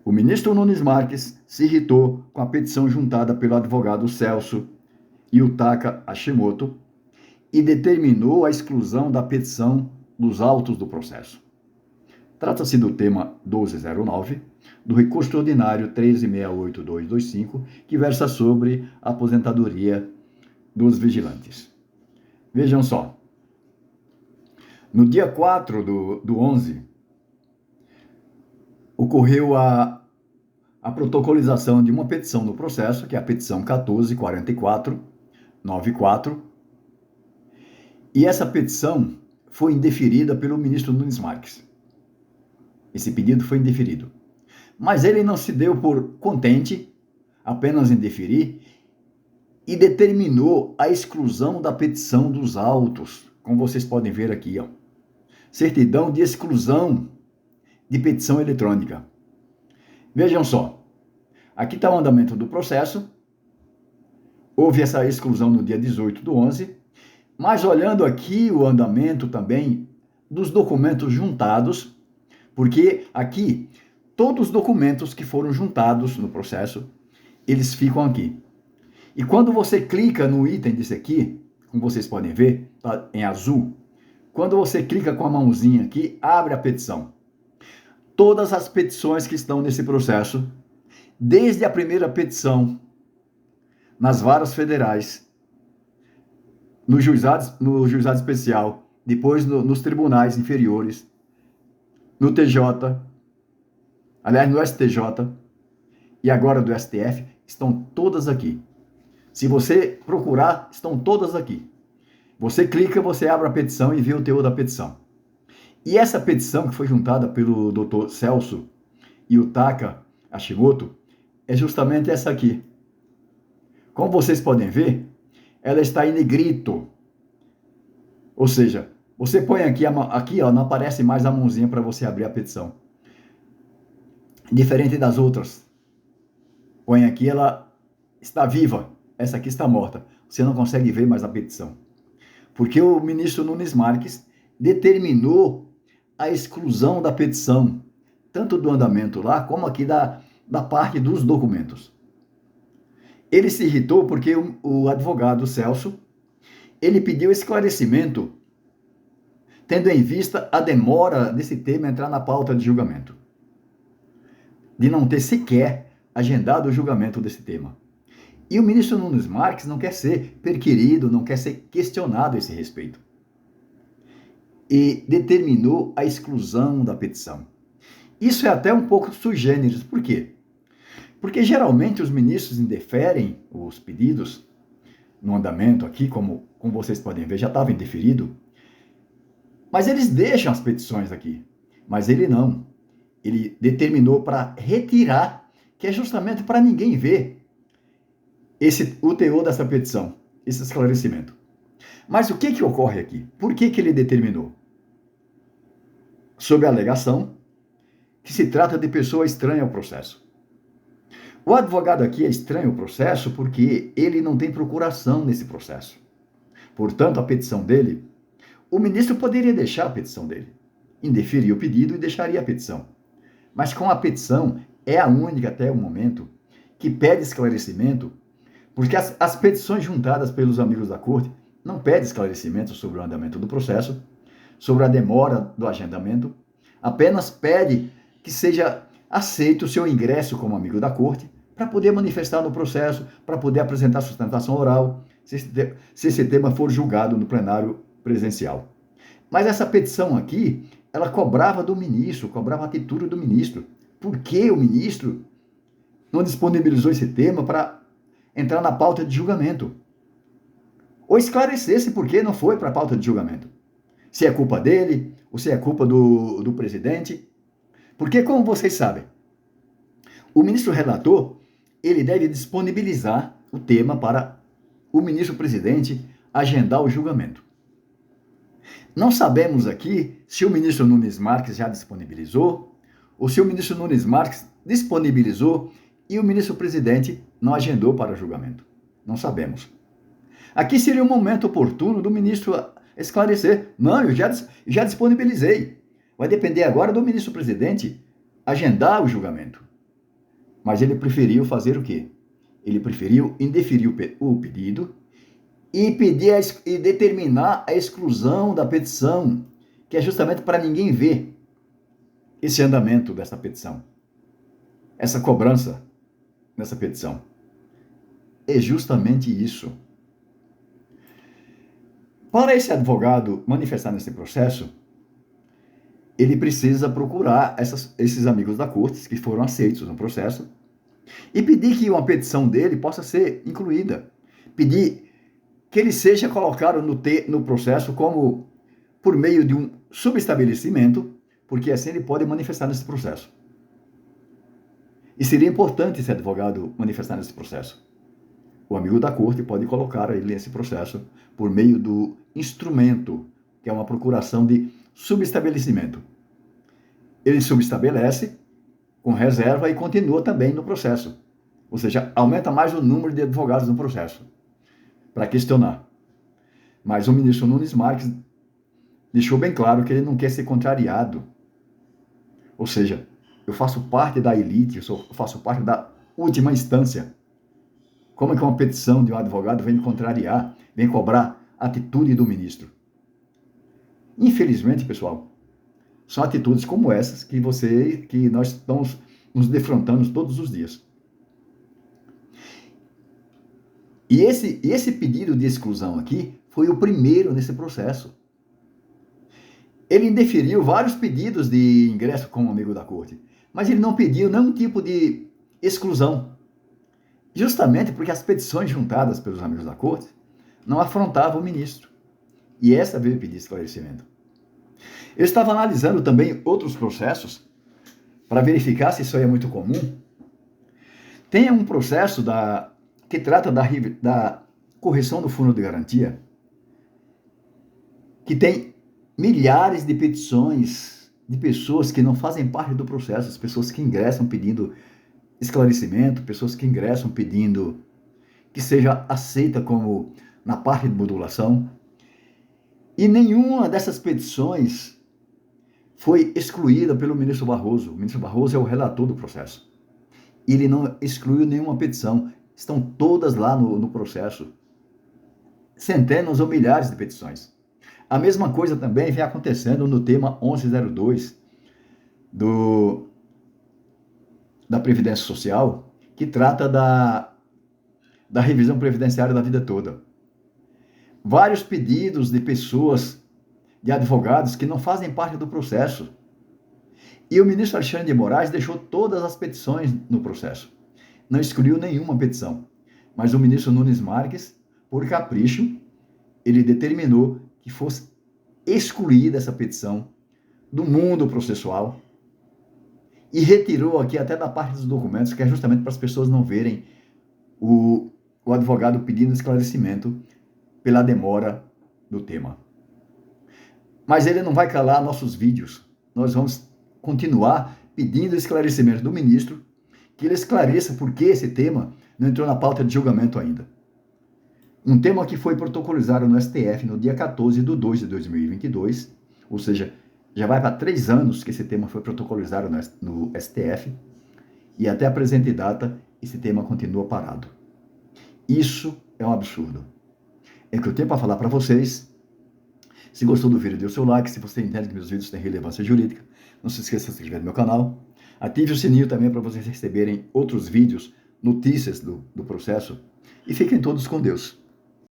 O ministro Nunes Marques se irritou com a petição juntada pelo advogado Celso Yutaka Hashimoto e determinou a exclusão da petição dos autos do processo. Trata-se do tema 1209 do recurso ordinário 1368225, que versa sobre a aposentadoria dos vigilantes. Vejam só. No dia 4 do 11, ocorreu a protocolização de uma petição no processo, que é a petição 144494, e essa petição foi indeferida pelo ministro Nunes Marques. Esse pedido foi indeferido. Mas ele não se deu por contente apenas em deferir e determinou a exclusão da petição dos autos, como vocês podem ver aqui, ó. Certidão de exclusão de petição eletrônica. Vejam só, aqui está o andamento do processo, houve essa exclusão no dia 18 do 11, mas olhando aqui o andamento também dos documentos juntados, porque aqui todos os documentos que foram juntados no processo, eles ficam aqui. E quando você clica no item desse aqui, como vocês podem ver, tá em azul, quando você clica com a mãozinha aqui, abre a petição. Todas as petições que estão nesse processo, desde a primeira petição, nas varas federais, no juizado especial, depois nos tribunais inferiores, no TJ, aliás, no STJ, e agora do STF, estão todas aqui. Se você procurar, estão todas aqui. Você clica, você abre a petição e vê o teor da petição. E essa petição que foi juntada pelo Dr. Celso Yutaka Hashimoto é justamente essa aqui. Como vocês podem ver, ela está em negrito. Ou seja, você põe aqui, ó, não aparece mais a mãozinha para você abrir a petição. Diferente das outras. Põe aqui, ela está viva. Essa aqui está morta. Você não consegue ver mais a petição. Porque o ministro Nunes Marques determinou a exclusão da petição, tanto do andamento lá, como aqui da parte dos documentos. Ele se irritou porque o advogado Celso, ele pediu esclarecimento, tendo em vista a demora desse tema entrar na pauta de julgamento. De não ter sequer agendado o julgamento desse tema. E o ministro Nunes Marques não quer ser perquirido, não quer ser questionado a esse respeito. E determinou a exclusão da petição. Isso é até um pouco sui generis. Por quê? Porque geralmente os ministros indeferem os pedidos no andamento aqui, como vocês podem ver, já estava indeferido. Mas eles deixam as petições aqui. Mas ele não. Ele determinou para retirar, que é justamente para ninguém ver o teor dessa petição, esse esclarecimento. Mas o que ocorre aqui? Por que ele determinou? Sob a alegação que se trata de pessoa estranha ao processo. O advogado aqui é estranho ao processo porque ele não tem procuração nesse processo. Portanto, a petição dele, o ministro poderia deixar a petição dele, indeferir o pedido e deixaria a petição. Mas com a petição, é a única até o momento que pede esclarecimento, porque as petições juntadas pelos amigos da corte não pedem esclarecimento sobre o andamento do processo, sobre a demora do agendamento, apenas pede que seja aceito o seu ingresso como amigo da corte para poder manifestar no processo, para poder apresentar sustentação oral, se esse tema for julgado no plenário presencial. Mas essa petição aqui, ela cobrava do ministro, cobrava a atitude do ministro. Por que o ministro não disponibilizou esse tema para entrar na pauta de julgamento? Ou esclarecesse por que não foi para a pauta de julgamento. Se é culpa dele, ou se é culpa do presidente. Porque, como vocês sabem, o ministro relator, ele deve disponibilizar o tema para o ministro presidente agendar o julgamento. Não sabemos aqui se o ministro Nunes Marques já disponibilizou, ou se o ministro Nunes Marques disponibilizou e o ministro presidente não agendou para julgamento. Não sabemos. Aqui seria um momento oportuno do ministro esclarecer. Não, eu já disponibilizei. Vai depender agora do ministro presidente agendar o julgamento. Mas ele preferiu fazer o quê? Ele preferiu indeferir o pedido e e determinar a exclusão da petição, que é justamente para ninguém ver esse andamento dessa petição, essa cobrança nessa petição. É justamente isso. Para esse advogado manifestar nesse processo, ele precisa procurar esses amigos da corte que foram aceitos no processo e pedir que uma petição dele possa ser incluída. Pedir que ele seja colocado no processo como por meio de um subestabelecimento, porque assim ele pode manifestar nesse processo. E seria importante esse advogado manifestar nesse processo. O amigo da corte pode colocar ele nesse processo por meio do instrumento, que é uma procuração de subestabelecimento. Ele subestabelece com reserva e continua também no processo. Ou seja, aumenta mais o número de advogados no processo para questionar. Mas o ministro Nunes Marques deixou bem claro que ele não quer ser contrariado. Ou seja, eu faço parte da elite, eu faço parte da última instância. Como é que uma petição de um advogado vem me contrariar, vem cobrar a atitude do ministro? Infelizmente, pessoal, são atitudes como essas que nós estamos nos defrontando todos os dias. E esse pedido de exclusão aqui foi o primeiro nesse processo. Ele indeferiu vários pedidos de ingresso como amigo da corte, mas ele não pediu nenhum tipo de exclusão. Justamente porque as petições juntadas pelos amigos da corte não afrontavam o ministro. E essa veio pedir esclarecimento. Eu estava analisando também outros processos para verificar se isso aí é muito comum. Tem um processo que trata da correção do fundo de garantia, que tem milhares de petições de pessoas que não fazem parte do processo, as pessoas que ingressam pedindo esclarecimento, pessoas que ingressam pedindo que seja aceita como na parte de modulação. E nenhuma dessas petições foi excluída pelo ministro Barroso. O ministro Barroso é o relator do processo. Ele não excluiu nenhuma petição. Estão todas lá no processo. Centenas ou milhares de petições. A mesma coisa também vem acontecendo no tema 1102 da Previdência Social, que trata da revisão previdenciária da vida toda. Vários pedidos de pessoas, de advogados que não fazem parte do processo. E o ministro Alexandre de Moraes deixou todas as petições no processo. Não excluiu nenhuma petição. Mas o ministro Nunes Marques, por capricho, ele determinou que fosse excluída essa petição do mundo processual e retirou aqui até da parte dos documentos, que é justamente para as pessoas não verem o advogado pedindo esclarecimento pela demora do tema. Mas ele não vai calar nossos vídeos. Nós vamos continuar pedindo esclarecimento do ministro, que ele esclareça por que esse tema não entrou na pauta de julgamento ainda. Um tema que foi protocolizado no STF no dia 14/2 de 2022, ou seja, já vai para 3 anos que esse tema foi protocolizado no STF, e até a presente data esse tema continua parado. Isso é um absurdo. É o que eu tenho para falar para vocês. Se gostou do vídeo, dê o seu like. Se você entende que meus vídeos têm relevância jurídica, não se esqueça de se inscrever no meu canal. Ative o sininho também para vocês receberem outros vídeos, notícias do processo. E fiquem todos com Deus.